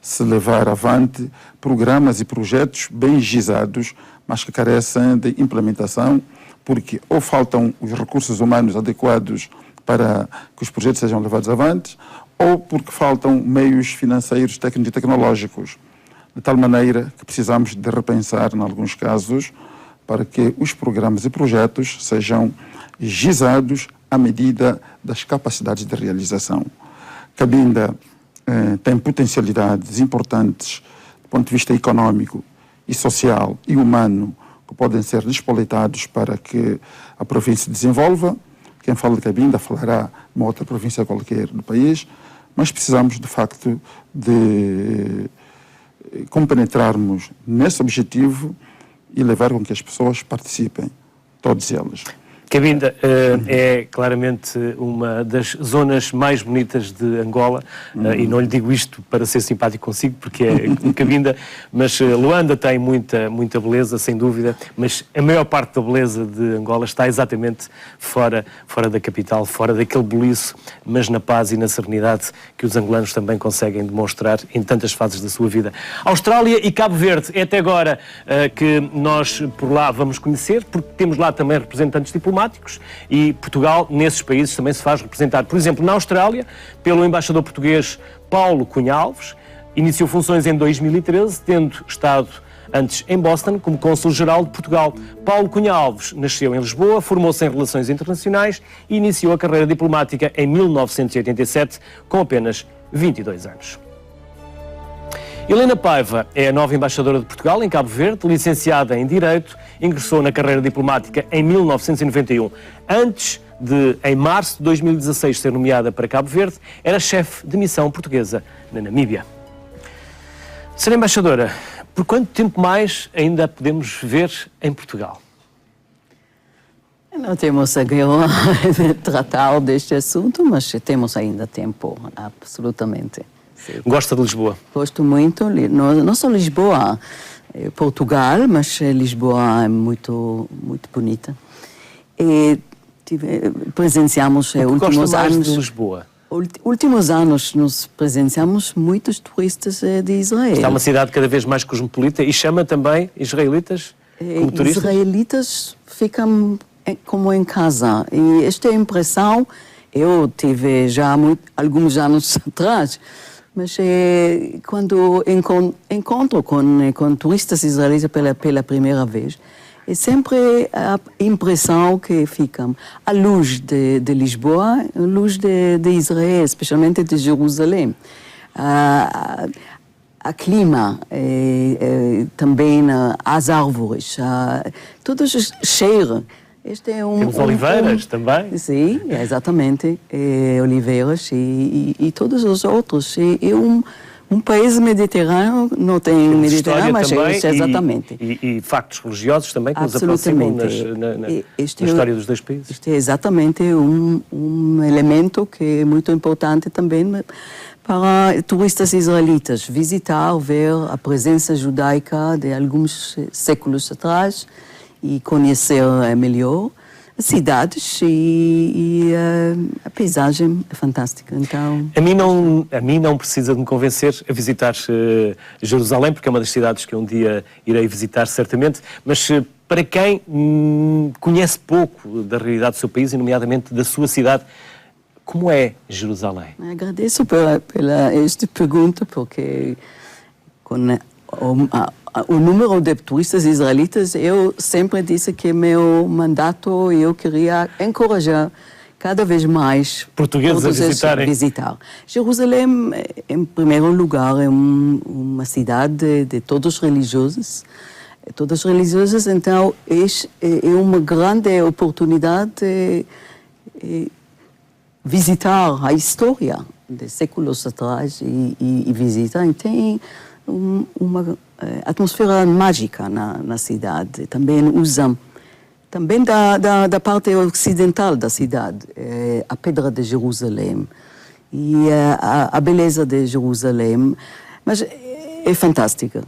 se levar avante programas e projetos bem gizados, mas que carecem de implementação, porque ou faltam os recursos humanos adequados para que os projetos sejam levados avante, ou porque faltam meios financeiros, técnicos e tecnológicos, de tal maneira que precisamos de repensar, em alguns casos, para que os programas e projetos sejam gizados à medida das capacidades de realização. Cabinda tem potencialidades importantes do ponto de vista econômico e social e humano que podem ser despolitados para que a província se desenvolva. Quem fala de Cabinda falará de uma outra província qualquer do país, mas precisamos, de facto, de compenetrarmos nesse objetivo e levar com que as pessoas participem, todos eles. Cabinda é claramente uma das zonas mais bonitas de Angola e não lhe digo isto para ser simpático consigo, porque é Cabinda, mas Luanda tem muita beleza, sem dúvida, mas a maior parte da beleza de Angola está exatamente fora da capital, fora daquele buliço, mas na paz e na serenidade que os angolanos também conseguem demonstrar em tantas fases da sua vida. Austrália e Cabo Verde é até agora que nós por lá vamos conhecer, porque temos lá também representantes diplomáticos, e Portugal, nesses países, também se faz representar. Por exemplo, na Austrália, pelo embaixador português Paulo Cunha Alves, iniciou funções em 2013, tendo estado antes em Boston como cônsul-geral de Portugal. Paulo Cunha Alves nasceu em Lisboa, formou-se em Relações Internacionais e iniciou a carreira diplomática em 1987, com apenas 22 anos. Helena Paiva é a nova embaixadora de Portugal em Cabo Verde, licenciada em Direito, ingressou na carreira diplomática em 1991. Antes de, em março de 2016, ser nomeada para Cabo Verde, era chefe de missão portuguesa na Namíbia. Senhora Embaixadora, por quanto tempo mais ainda a podemos ver em Portugal? Não temos agora de tratar deste assunto, mas temos ainda tempo, absolutamente. Sim. Gosta de Lisboa? Gosto muito, não só Lisboa, Portugal, mas Lisboa é muito bonita. E presenciamos últimos anos. De Lisboa? Últimos anos nos presenciamos muitos turistas de Israel. Está uma cidade cada vez mais cosmopolita e chama também israelitas como turistas? Israelitas ficam como em casa. E esta impressão eu tive já alguns anos atrás. Mas quando encontro com turistas israelitas pela primeira vez, é sempre a impressão que fica a luz de Lisboa, a luz de Israel, especialmente de Jerusalém. A clima, também as árvores, todos os cheiros. Este é Temos oliveiras também? Sim, exatamente. Oliveiras e todos os outros. É um país mediterrâneo, não tem mediterrâneo, mas também, exatamente. E factos religiosos também que nos aproximam na história dos dois países. Este é exatamente um elemento que é muito importante também para turistas israelitas. Visitar, ver a presença judaica de alguns séculos atrás, e conhecer melhor as cidades e a paisagem é fantástica. Então... A mim não precisa de me convencer a visitar Jerusalém, porque é uma das cidades que um dia irei visitar certamente, mas para quem conhece pouco da realidade do seu país, e nomeadamente da sua cidade, como é Jerusalém? Agradeço pela esta pergunta, porque com o número de turistas israelitas, eu sempre disse que meu mandato, eu queria encorajar cada vez mais portugueses a visitar. Jerusalém, em primeiro lugar, é uma cidade de todos religiosos. Então é uma grande oportunidade de visitar a história de séculos atrás e visitar. Tem uma atmosfera mágica na cidade. Também usam, também da parte ocidental da cidade, a Pedra de Jerusalém e a beleza de Jerusalém, mas é fantástica.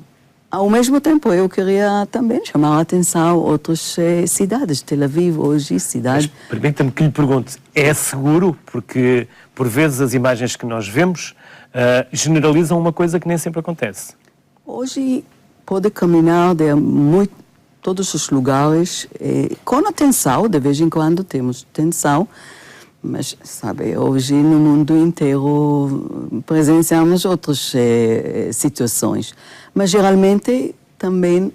Ao mesmo tempo, eu queria também chamar a atenção a outras cidades, Tel Aviv, hoje, cidade... Mas permita-me que lhe pergunte, é seguro? Porque, por vezes, as imagens que nós vemos generalizam uma coisa que nem sempre acontece. Hoje pode caminhar todos os lugares com atenção, de vez em quando temos atenção, mas, sabe, hoje no mundo inteiro presenciamos outras situações. Mas, geralmente, também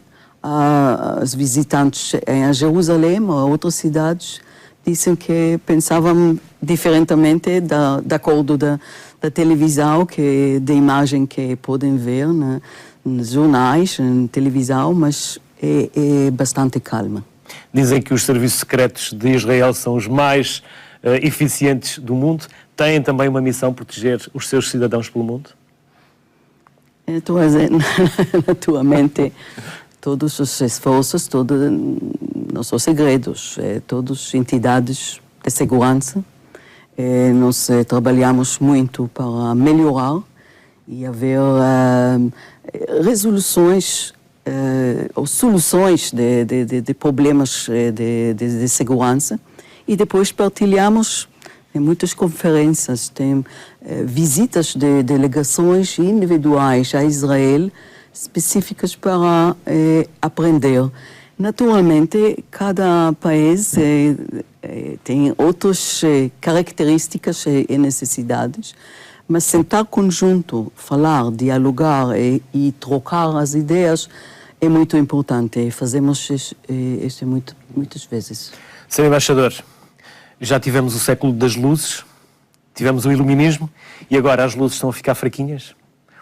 os visitantes em Jerusalém ou outras cidades dizem que pensavam diferentemente de acordo da televisão, da imagem que podem ver nos jornais, na televisão, mas é bastante calma. Dizem que os serviços secretos de Israel são os mais eficientes do mundo. Têm também uma missão: proteger os seus cidadãos pelo mundo? Naturalmente, todos os esforços, não são segredos, todas as entidades de segurança. Nós trabalhamos muito para melhorar e haver resoluções ou soluções de problemas de segurança, e depois partilhamos em muitas conferências, tem visitas de delegações individuais a Israel específicas para aprender. Naturalmente, cada país tem outras características e necessidades, mas sentar conjunto, falar, dialogar e trocar as ideias é muito importante. Fazemos isso muitas vezes. Sr. Embaixador, já tivemos o século das luzes, tivemos o iluminismo e agora as luzes estão a ficar fraquinhas?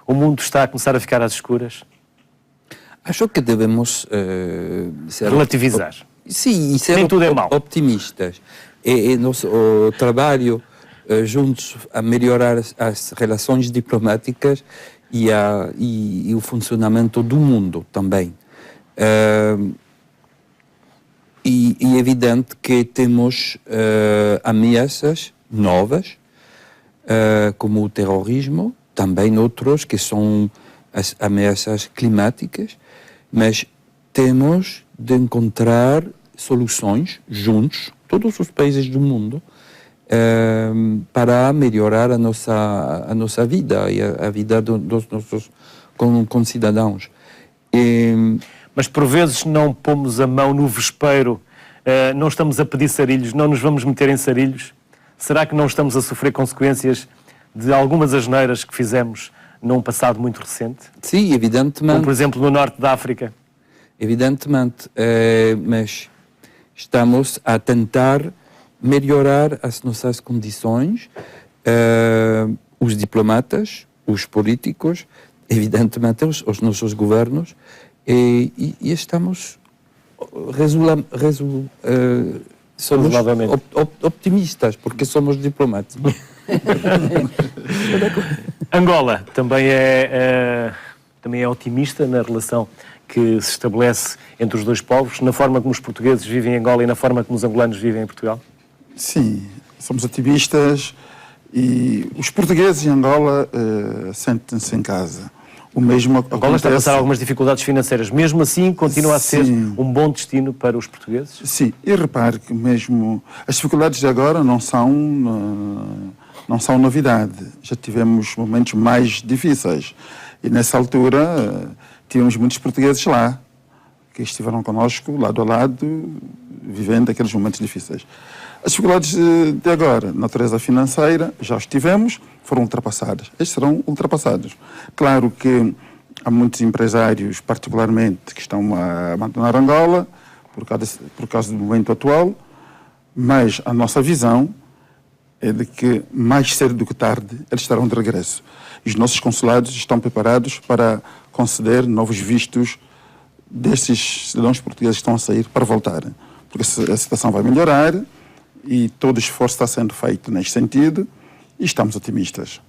O mundo está a começar a ficar às escuras? Acho que devemos ser Relativizar. Sim, e ser Nem tudo é mau. optimistas. E nosso o trabalho juntos a melhorar as relações diplomáticas e o funcionamento do mundo também. E é evidente que temos ameaças novas, como o terrorismo, também outros que são as ameaças climáticas, mas temos de encontrar soluções juntos, todos os países do mundo, para melhorar a nossa vida e a vida dos nossos concidadãos. Mas por vezes não pomos a mão no vespeiro, não estamos a pedir sarilhos, não nos vamos meter em sarilhos. Será que não estamos a sofrer consequências de algumas asneiras que fizemos num passado muito recente? Sim, evidentemente. Como, por exemplo, no norte da África. Evidentemente, mas estamos a tentar melhorar as nossas condições, os diplomatas, os políticos, evidentemente os nossos governos, e estamos somos optimistas, porque somos diplomatas. Angola também é otimista na relação que se estabelece entre os dois povos, na forma como os portugueses vivem em Angola e na forma como os angolanos vivem em Portugal? Sim, somos otimistas e os portugueses em Angola sentem-se em casa. O mesmo acontece... Angola está a passar algumas dificuldades financeiras, mesmo assim continua a ser um bom destino para os portugueses? Sim, e repare que mesmo as dificuldades de agora não são novidade. Já tivemos momentos mais difíceis e nessa altura tínhamos muitos portugueses lá, que estiveram connosco, lado a lado, vivendo aqueles momentos difíceis. As dificuldades de agora, natureza financeira, já os tivemos, foram ultrapassadas. Estes serão ultrapassados. Claro que há muitos empresários, particularmente, que estão a abandonar Angola por causa do momento atual, mas a nossa visão é de que, mais cedo do que tarde, eles estarão de regresso. E os nossos consulados estão preparados para conceder novos vistos desses cidadãos portugueses que estão a sair para voltarem. Porque a situação vai melhorar e todo o esforço está sendo feito neste sentido e estamos otimistas.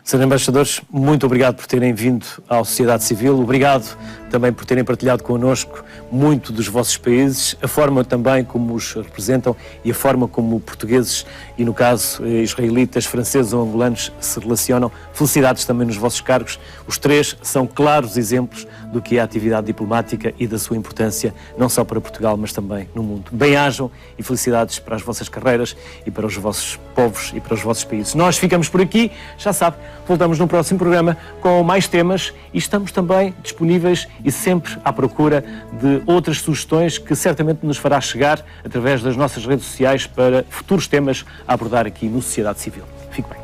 Sr. Embaixadores, muito obrigado por terem vindo à sociedade civil, obrigado também por terem partilhado connosco muito dos vossos países, a forma também como os representam e a forma como portugueses e, no caso, israelitas, franceses ou angolanos se relacionam. Felicidades também nos vossos cargos. Os três são claros exemplos do que é a atividade diplomática e da sua importância, não só para Portugal, mas também no mundo. Bem-ajam e felicidades para as vossas carreiras e para os vossos povos e para os vossos países. Nós ficamos por aqui, já sabe, voltamos no próximo programa com mais temas e estamos também disponíveis e sempre à procura de outras sugestões que certamente nos fará chegar através das nossas redes sociais para futuros temas a abordar aqui no Sociedade Civil. Fique bem.